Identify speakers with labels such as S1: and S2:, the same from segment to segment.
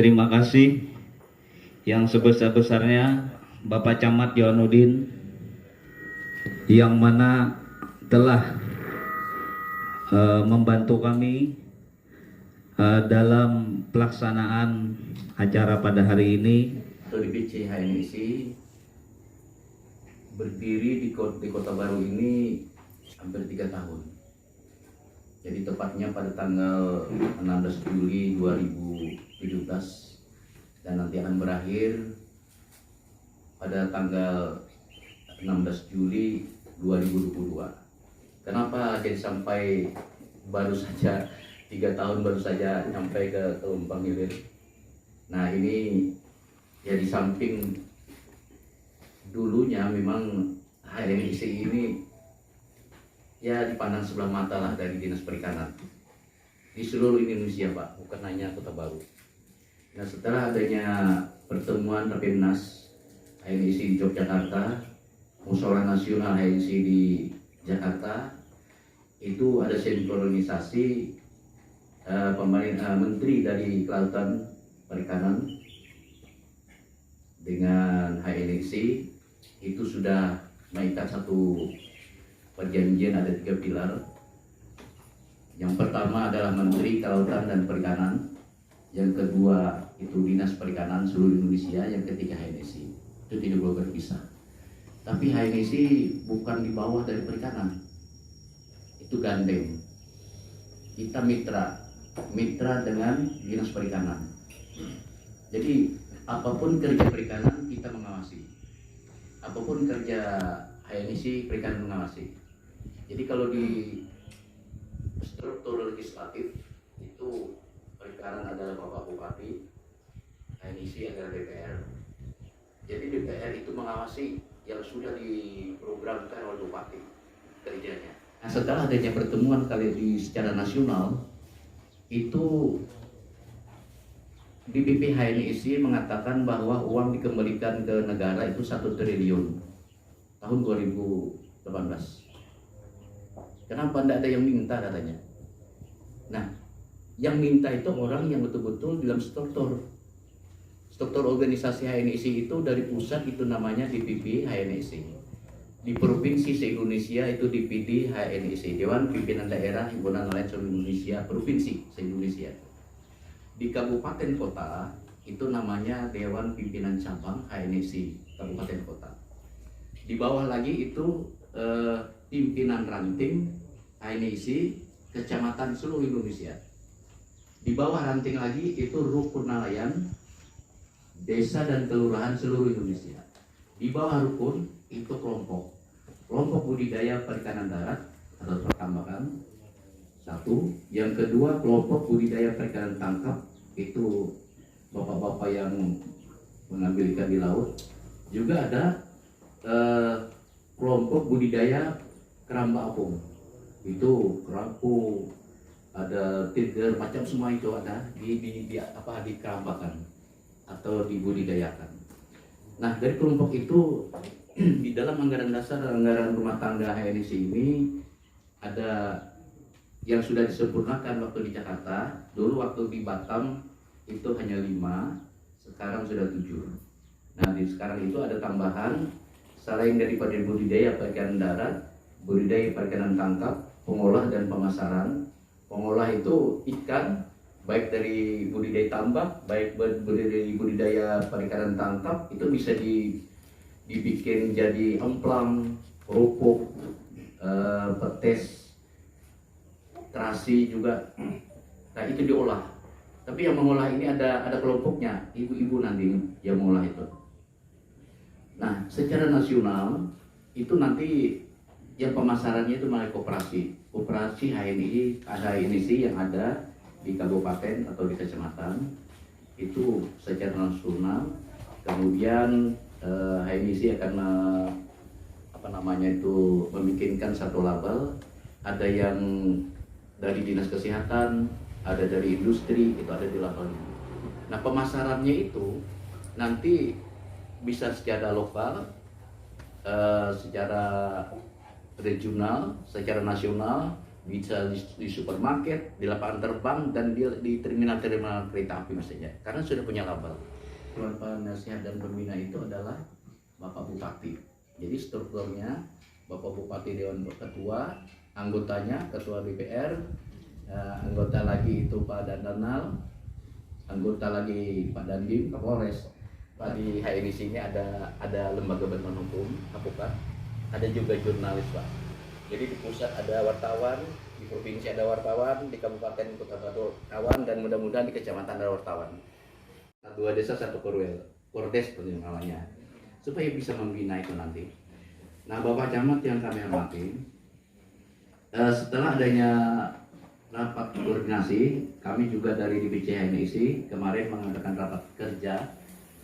S1: Terima kasih yang sebesar-besarnya Bapak Camat Yohanudin yang mana telah membantu kami dalam pelaksanaan acara pada hari ini.
S2: DPC HNSI berdiri di Kota Baru ini hampir 3 tahun. Jadi tepatnya pada tanggal 16 Juli 2017 dan nanti akan berakhir pada tanggal 16 Juli 2022. Kenapa jadi sampai baru saja 3 tahun baru saja sampai ke Lumpang Hilir? Nah, ini ya di samping dulunya memang HNSI ini ya dipandang sebelah mata lah dari Dinas Perikanan di seluruh Indonesia, Pak, bukan hanya Kota Baru. Nah, setelah adanya pertemuan Rapimnas HNSI di Yogyakarta, Musyawarah Nasional HNSI di Jakarta, itu ada sinkronisasi Menteri dari Kelautan Perikanan dengan HNSI itu sudah mengikat satu perjanjian, ada 3 pilar. Yang pertama adalah Menteri Kelautan dan Perikanan, yang kedua itu Dinas Perikanan seluruh Indonesia, yang ketiga HNSI. Itu tidak boleh berpisah. Tapi HNSI bukan di bawah dari perikanan, itu gandeng. Kita mitra dengan Dinas Perikanan. Jadi apapun kerja perikanan kita mengawasi, apapun kerja HNSI perikanan mengawasi. Jadi kalau di struktur legislatif itu perikanan adalah Bapak Bupati, HNSI adalah DPR. Jadi DPR itu mengawasi yang sudah diprogramkan oleh Bupati kerjanya. Nah, setelah adanya pertemuan kali di secara nasional itu DPP HNSI mengatakan bahwa uang dikembalikan ke negara itu 1 triliun tahun 2018. Kenapa tidak ada yang minta katanya? Nah, yang minta itu orang yang betul-betul dalam struktur organisasi HNSI itu dari pusat itu namanya DPP HNSI. Di provinsi se-Indonesia itu DPD HNSI, Dewan Pimpinan Daerah Himpunan Nelayan Seluruh Indonesia, provinsi se-Indonesia. Di kabupaten kota itu namanya Dewan Pimpinan Cabang HNSI kabupaten kota. Di bawah lagi itu pimpinan ranting HNSI kecamatan seluruh Indonesia. Di bawah ranting lagi itu rukun nelayan desa dan kelurahan seluruh Indonesia. Di bawah rukun itu kelompok budidaya perikanan darat atau pertambangan. Satu, yang kedua kelompok budidaya perikanan tangkap, itu bapak-bapak yang mengambil ikan di laut. Juga ada kelompok budidaya keramba apung, itu kerapu, ada tiger, macam semua itu ada dikerambakan atau dibudidayakan. Nah, dari kelompok itu di dalam anggaran dasar anggaran rumah tangga HNSI ini ada yang sudah disempurnakan waktu di Jakarta. Dulu waktu di Batam itu hanya 5, sekarang sudah 7. Nah, di sekarang itu ada tambahan selain daripada budidaya perikanan darat, budidaya perikanan tangkap, pengolah dan pemasaran. Pengolah itu ikan, baik dari budidaya tambak, baik dari budidaya perikanan tangkap, itu bisa dibikin jadi emplang, kerupuk, petis, terasi juga. Nah, itu diolah. Tapi yang mengolah ini ada kelompoknya, ibu-ibu nanti yang mengolah itu. Nah, secara nasional itu nanti yang pemasarannya itu melalui koperasi HNSI yang ada di kabupaten atau di kecamatan itu secara nasional. Kemudian HNSI akan membikinkan satu label. Ada yang dari dinas kesehatan, ada dari industri, itu ada di labelnya. Nah, pemasarannya itu nanti bisa secara lokal, secara regional, secara nasional, bisa di supermarket, di lapangan terbang, dan di terminal-terminal kereta api maksudnya. Karena sudah punya label. Dewan Penasihat dan Pembina itu adalah Bapak Bupati. Jadi strukturnya Bapak Bupati Dewan Ketua, anggotanya Ketua DPR, anggota lagi itu Pak Dandanal, anggota lagi Pak Dandim, Kapolres. Pak di HNIC ini ada lembaga bantuan hukum, advokat, ada juga jurnalis Pak. Jadi di pusat ada wartawan, di provinsi ada wartawan, di kabupaten kota ada wartawan, dan mudah-mudahan di kecamatan ada wartawan. Nah, 2 desa 1 korwil, kordes seperti namanya, supaya bisa membina itu nanti. Nah, Bapak Camat yang kami hormati, setelah adanya rapat koordinasi, kami juga dari DPC HNIC kemarin mengadakan rapat kerja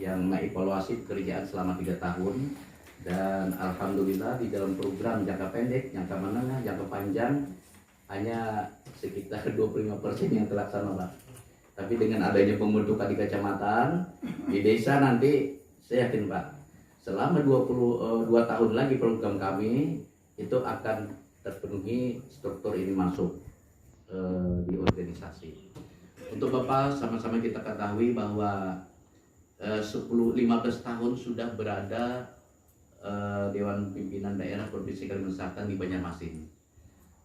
S2: yang mengevaluasi pekerjaan selama 3 tahun. Dan alhamdulillah di dalam program jangka pendek, jangka menengah, jangka panjang hanya sekitar 25% yang terlaksana Pak. Tapi dengan adanya pembentukan di kecamatan, di desa nanti saya yakin Pak, selama 22 tahun lagi program kami itu akan terpenuhi, struktur ini masuk di organisasi. Untuk Bapak, sama-sama kita ketahui bahwa 10-15 tahun sudah berada Dewan Pimpinan Daerah Provinsi Kalimantan Selatan di Banjarmasin.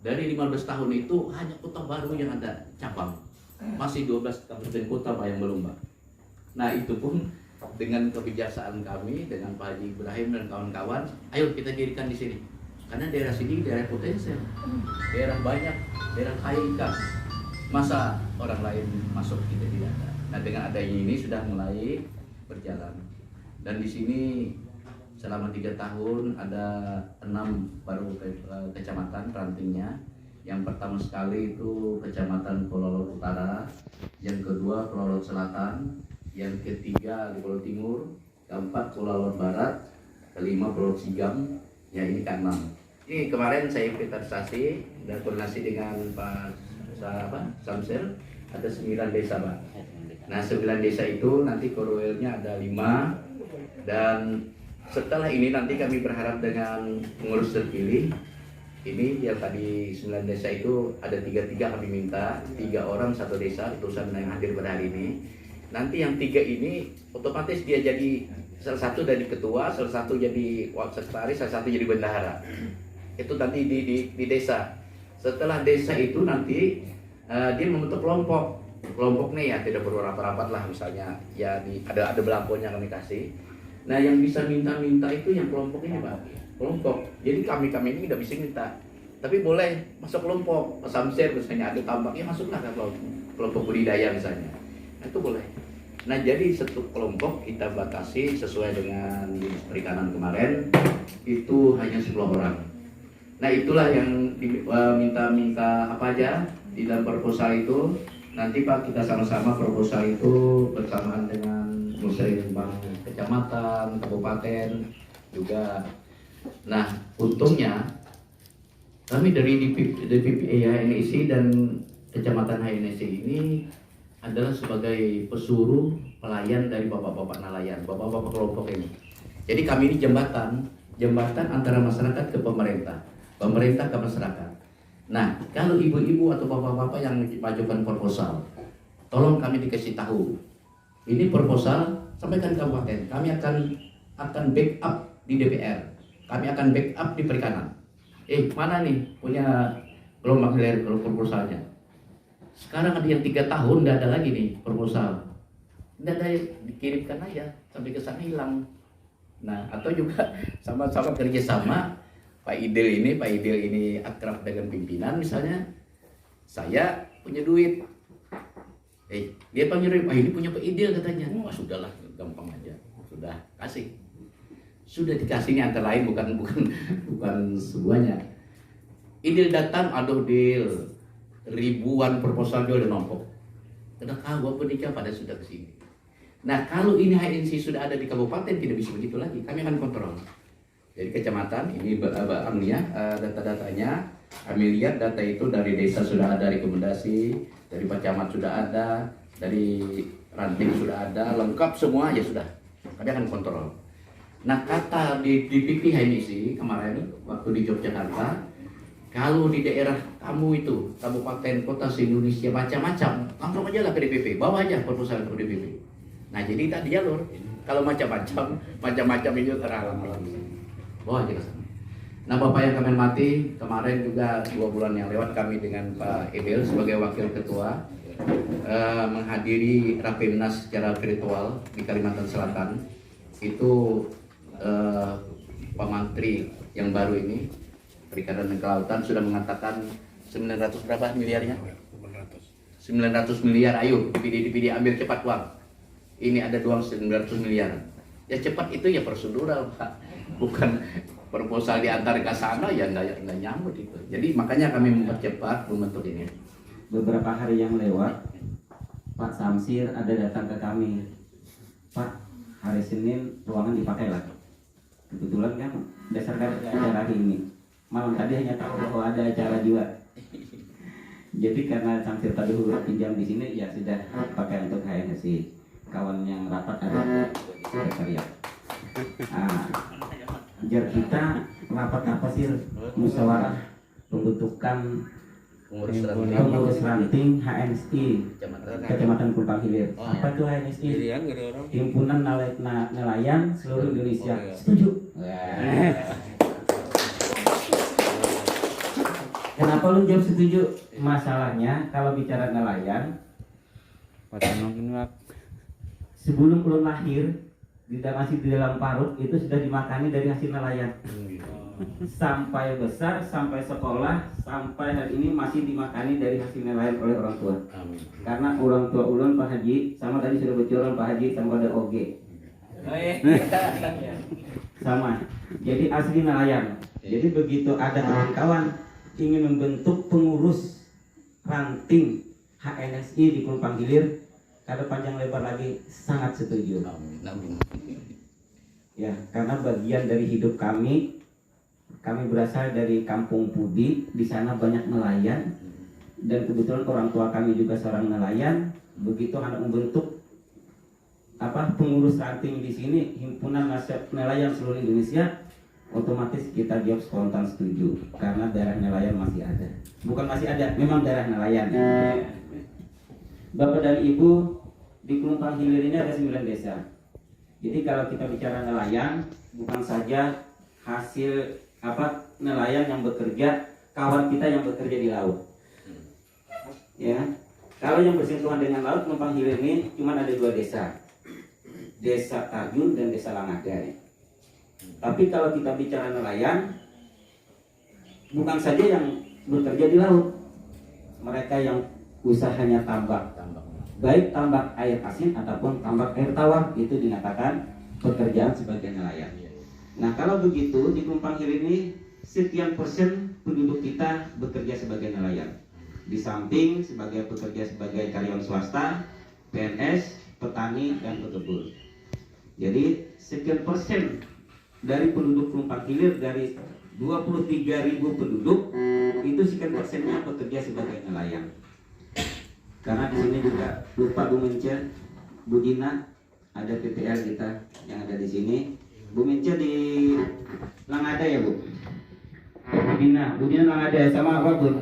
S2: Dari 15 tahun itu hanya Kota Baru yang ada cabang. Masih 12 kabupaten kota Pak yang belum Pak. Nah itu pun dengan kebijaksanaan kami, dengan Pak Haji Ibrahim dan kawan-kawan, ayo kita dirikan di sini. Karena daerah sini daerah potensial, daerah banyak, daerah kaya ikan. Masa orang lain masuk kita tidak ada. Nah dengan adanya ini sudah mulai berjalan. Dan di sini selama 3 tahun ada 6 baru kecamatan rantingnya. Yang pertama sekali itu Kecamatan Kololor Utara, yang kedua Kololor Selatan, yang ketiga di Pulau Timur, keempat Kololor Barat, kelima Pulau Sigam, ya ini ke-6. Ini kemarin saya inventarisasi dan koordinasi dengan Pak Samsel, ada 9 desa Pak. Nah 9 desa itu nanti korwilnya ada 5, dan setelah ini nanti kami berharap dengan pengurus terpilih ini yang tadi 9 desa itu ada 3 kami minta, 3 orang 1 desa utusan yang hadir pada hari ini. Nanti yang 3 ini otomatis dia jadi salah satu dari ketua, salah satu jadi sekretaris, salah satu jadi bendahara. Itu nanti di desa. Setelah desa itu nanti dia membentuk kelompok. Kelompok nih ya tidak perlu rapat-rapat lah, misalnya ya ada belangkonya kami kasih. Nah yang bisa minta-minta itu yang kelompok ini Pak, kelompok. Jadi kami ini tidak bisa minta, tapi boleh masuk kelompok. Mas Samser misalnya ada tambak, ya masuklah ke kelompok budidaya misalnya. Nah itu boleh. Nah jadi satu kelompok kita batasi sesuai dengan Dinas Perikanan kemarin itu hanya 10 orang. Nah itulah yang minta apa aja di dalam proposal itu. Nanti Pak kita sama-sama proposal itu bersamaan dengan musyawarah kecamatan, kabupaten juga. Nah untungnya kami dari DPP HNIC dan kecamatan HNIC ini adalah sebagai pesuruh pelayan dari bapak-bapak nelayan, bapak-bapak kelompok ini. Jadi kami ini jembatan antara masyarakat ke pemerintah, pemerintah ke masyarakat. Nah, kalau ibu-ibu atau bapak-bapak yang mengajukan proposal, tolong kami dikasih tahu. Ini proposal sampaikan ke kabupaten. Kami akan backup di DPR. Kami akan backup di perikanan. Mana nih punya gelombang hilir proposalnya? Sekarang ada yang 3 tahun tidak ada lagi nih proposal. Tidak ada, dikirimkan aja sampai ke sana hilang. Nah, atau juga sama-sama kerjasama. Pak Idil ini akrab dengan pimpinan misalnya, saya punya duit, dia panggil Pak ini punya Pak Idil katanya, sudahlah gampang aja, sudah kasih, sudah dikasih ini antara lain bukan semuanya. Idil datang, aduh Dil, ribuan proposal dia udah nombok, udah kagak penikah pada sudah kesini. Nah kalau ini HNC sudah ada di kabupaten tidak bisa begitu lagi, kami akan kontrol. Jadi kecamatan ini data-datanya kami lihat, data itu dari desa sudah ada rekomendasi, dari Pak Camat sudah ada, dari ranting sudah ada, lengkap semua ya sudah. Kami akan kontrol. Nah kata di PPH ini sih kemarin waktu di Yogyakarta Kalau di daerah kamu itu, kabupaten kota se-Indonesia macam-macam, langsung aja lah ke DPP, bawa aja proposal ke DPP. Nah jadi tak di jalur. Kalau macam-macam itu terhalang-halang. Bawa aja ke sana. Nah Bapak yang kami hormati, kemarin juga 2 bulan yang lewat kami dengan Pak Emil sebagai Wakil Ketua menghadiri Rapimnas secara virtual di Kalimantan Selatan. Itu Pak Menteri yang baru ini Perikanan dan Kelautan sudah mengatakan 900 berapa miliarnya? 900 miliar, ayo DPD ambil cepat uang. Ini ada uang 900 miliar. Ya cepat itu ya prosedural Pak, bukan proposal diantar ke sana ya nggak nyambut itu. Jadi makanya kami mempercepat membentuk ini.
S3: Beberapa hari yang lewat, Pak Samsir ada datang ke kami, Pak, hari Senin ruangan dipakai lagi. Kebetulan kan berdasarkan acara ini, malam tadi hanya tahu bahwa ada acara juga. Jadi karena Samsir tadi pinjam di sini, ya sudah pakai untuk HNSI. Kawan yang rapat ada sekretariat. Jar kita rapat apa sih? Musyawarah pembentukan pengurus ranting HNSI Kecamatan Kumpang Hilir. Apa itu HNSI? Himpunan Nelayan Seluruh Indonesia. Setuju? Kenapa lu jawab setuju? Masalahnya kalau bicara nelayan, sebelum lu lahir, masih di dalam parut itu sudah dimakani dari hasil nelayan. Sampai besar, sampai sekolah, sampai hari ini masih dimakani dari hasil nelayan oleh orang tua.
S2: Amin.
S3: Karena orang tua ulun Pak Haji, sama tadi sudah bocoran Pak Haji sama ada OG. Sama. Jadi asli nelayan. Jadi begitu ada kawan-kawan ingin membentuk pengurus ranting HNSI di Kumpang Hilir, kada panjang lebar lagi, sangat setuju.
S2: Amin.
S3: Ya, karena bagian dari hidup kami berasal dari Kampung Pudi, di sana banyak nelayan, dan kebetulan orang tua kami juga seorang nelayan. Begitu anak membentuk pengurus ranting di sini, Himpunan Nelayan Seluruh Indonesia, otomatis kita jawab spontan setuju, karena daerah nelayan masih ada. Bukan masih ada, memang daerah nelayan. Bapak dan Ibu, di Kumpang Hilir ini ada 9 desa. Jadi kalau kita bicara nelayan, bukan saja hasil nelayan yang bekerja, kawan kita yang bekerja di laut. Ya, kalau yang bersentuhan dengan laut, Kumpang Hilir ini cuma ada 2 desa, Desa Tarjun dan Desa Langadai. Tapi kalau kita bicara nelayan, bukan saja yang bekerja di laut, mereka yang usahanya tambak, baik tambak air asin ataupun tambak air tawar, itu dinyatakan pekerjaan sebagai nelayan. Nah kalau begitu di Kumpang Hilir ini sekian persen penduduk kita bekerja sebagai nelayan. Di samping bekerja sebagai karyawan swasta, PNS, petani dan pekebun. Jadi sekian persen dari penduduk Kumpang Hilir, dari 23.000 penduduk, itu sekian persennya bekerja sebagai nelayan. Karena di sini juga lupa Bu Mince, Bu Dina, ada PPL kita yang ada di sini. Bu Mince di Langada ya Bu? Bu Dina Langada sama apa Bu?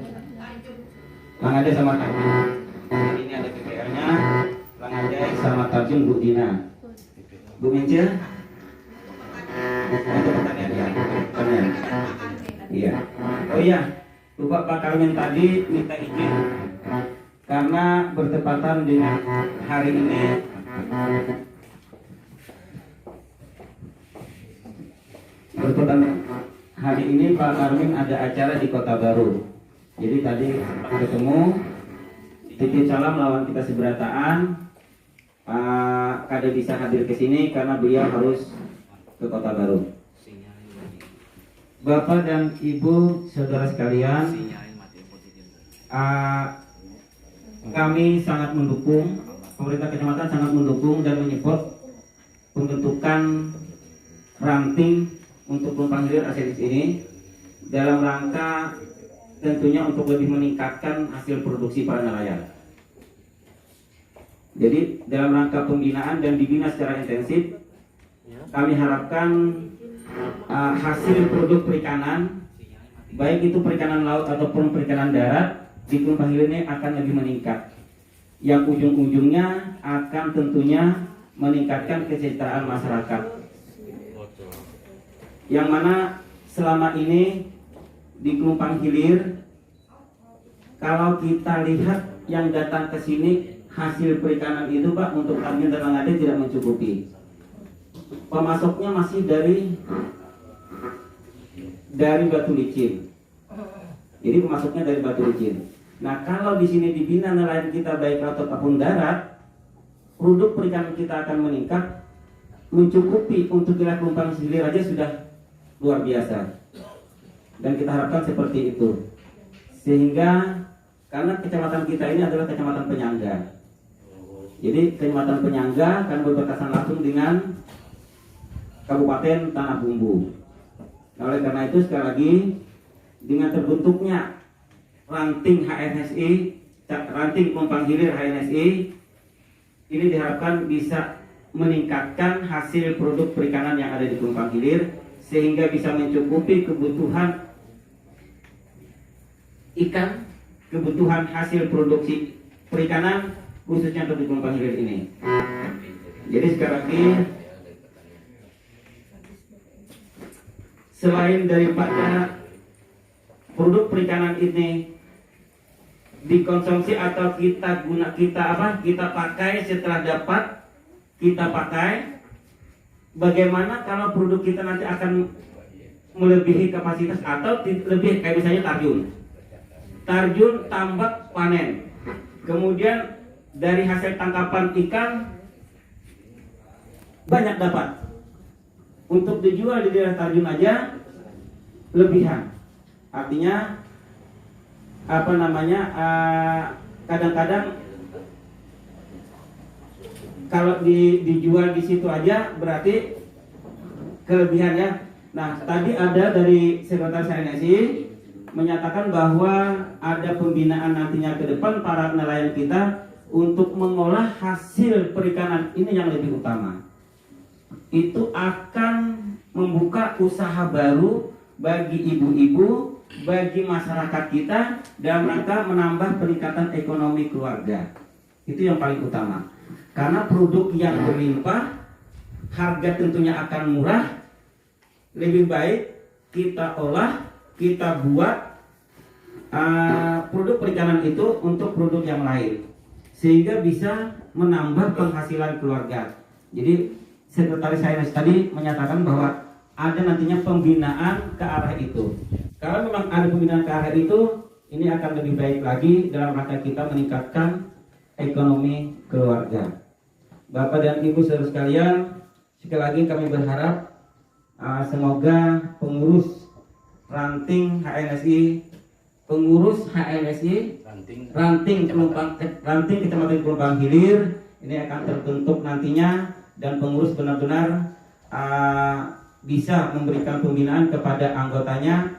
S3: Langada sama Tarjun. Ini ada PPL-nya, Langada sama Tarjun Bu Dina. Bu Mince? Untuk pertanian ya, pertanian. Iya. Oh iya, lupa Pak Karmen tadi minta izin karena bertepatan dengan hari ini Pak Karmen ada acara di Kota Baru. Jadi tadi ketemu, titip salam lawan kita seberataan. Pak Kade bisa hadir ke sini karena beliau harus ke Kota Baru. Bapak dan Ibu, saudara sekalian, kami sangat mendukung, pemerintah kecamatan sangat mendukung dan menyupport pembentukan ranting untuk Kumpang Hilir ASENIS ini dalam rangka tentunya untuk lebih meningkatkan hasil produksi para nelayan. Jadi dalam rangka pembinaan dan dibina secara intensif, kami harapkan hasil produk perikanan baik itu perikanan laut ataupun perikanan darat di Pelumpang Hilir ini akan lebih meningkat, yang ujung-ujungnya akan tentunya meningkatkan kesejahteraan masyarakat, yang mana selama ini di Pelumpang Hilir kalau kita lihat yang datang ke sini hasil perikanan itu Pak untuk target dan Langade tidak mencukupi. Pemasoknya masih dari batu licin. Jadi pemasoknya dari batu licin. Nah, kalau di sini dibina nelayan kita baik laut ataupun darat, produk perikanan kita akan meningkat, mencukupi untuk wilayah Pelumpang Hilir aja sudah luar biasa. Dan kita harapkan seperti itu. Sehingga karena kecamatan kita ini adalah kecamatan penyangga. Jadi kecamatan penyangga akan berbatasan langsung dengan Kabupaten Tanah Bumbu. Nah, oleh karena itu sekali lagi dengan terbentuknya ranting HNSI, ranting Pelumpang Hilir HNSI, ini diharapkan bisa meningkatkan hasil produk perikanan yang ada di Pelumpang Hilir sehingga bisa mencukupi kebutuhan ikan, kebutuhan hasil produksi perikanan khususnya untuk di Pelumpang Hilir ini. Jadi sekali lagi selain daripada produk perikanan ini dikonsumsi atau kita pakai setelah dapat kita pakai, bagaimana kalau produk kita nanti akan melebihi kapasitas atau lebih kayak misalnya tarjun tambak panen, kemudian dari hasil tangkapan ikan banyak dapat, untuk dijual di daerah tarjun aja lebihan. Artinya kadang-kadang kalau dijual di situ aja berarti kelebihannya. Nah, tadi ada dari Sekretaris HNSI menyatakan bahwa ada pembinaan nantinya ke depan para nelayan kita untuk mengolah hasil perikanan ini yang lebih utama. Itu akan membuka usaha baru bagi ibu-ibu, bagi masyarakat kita dalam rangka menambah peningkatan ekonomi keluarga. Itu yang paling utama. Karena produk yang berlimpah, harga tentunya akan murah. Lebih baik kita olah, kita buat produk perikanan itu untuk produk yang lain, sehingga bisa menambah penghasilan keluarga. Jadi Sekretaris HNSI tadi menyatakan bahwa ada nantinya pembinaan ke arah itu. Kalau memang ada pembinaan ke arah itu, ini akan lebih baik lagi dalam rangka kita meningkatkan ekonomi keluarga. Bapak dan Ibu saudara sekalian, sekali lagi kami berharap semoga pengurus ranting HNSI, ranting Kecamatan Pelumpang Hilir ini akan terbentuk nantinya, dan pengurus benar-benar bisa memberikan pembinaan kepada anggotanya,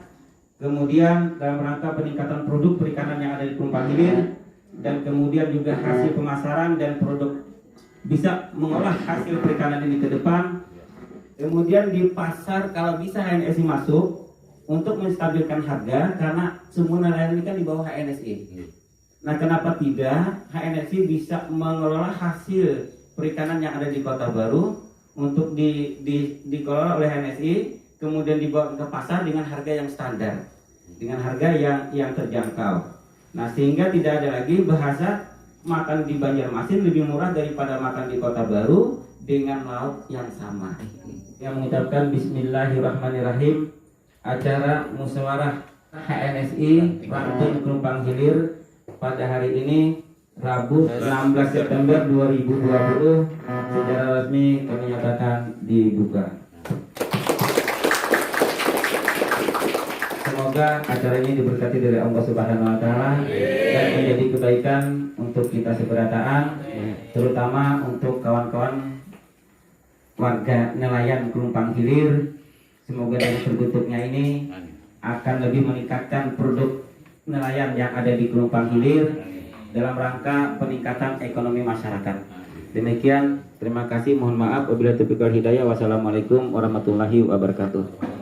S3: kemudian dalam rangka peningkatan produk perikanan yang ada di Pelumpang Hilir, dan kemudian juga hasil pemasaran dan produk bisa mengolah hasil perikanan ini ke depan. Kemudian di pasar kalau bisa HNSI masuk untuk menstabilkan harga, karena semua nelayan ini kan di bawah HNSI. Nah, kenapa tidak HNSI bisa mengelola hasil perikanan yang ada di Kota Baru untuk dikelola oleh HNSI, kemudian dibawa ke pasar dengan harga yang standar, dengan harga yang terjangkau. Nah, sehingga tidak ada lagi bahasa makan di Banjarmasin lebih murah daripada makan di Kota Baru dengan lauk yang sama. Yang mengucapkan Bismillahirrahmanirrahim, acara musyawarah HNSI Ranting Pelumpang Hilir pada hari ini Rabu 16 September 2020 secara resmi kami nyatakan dibuka. Semoga acara ini diberkati dari Allah Subhanahu wa taala dan menjadi kebaikan untuk kita seberataan, terutama untuk kawan-kawan warga nelayan Pelumpang Hilir. Semoga dari terbentuknya ini akan lebih meningkatkan produk nelayan yang ada di Pelumpang Hilir dalam rangka peningkatan ekonomi masyarakat. Demikian, terima kasih, mohon maaf wabillahi taufiq wal hidayah. Wassalamualaikum warahmatullahi wabarakatuh.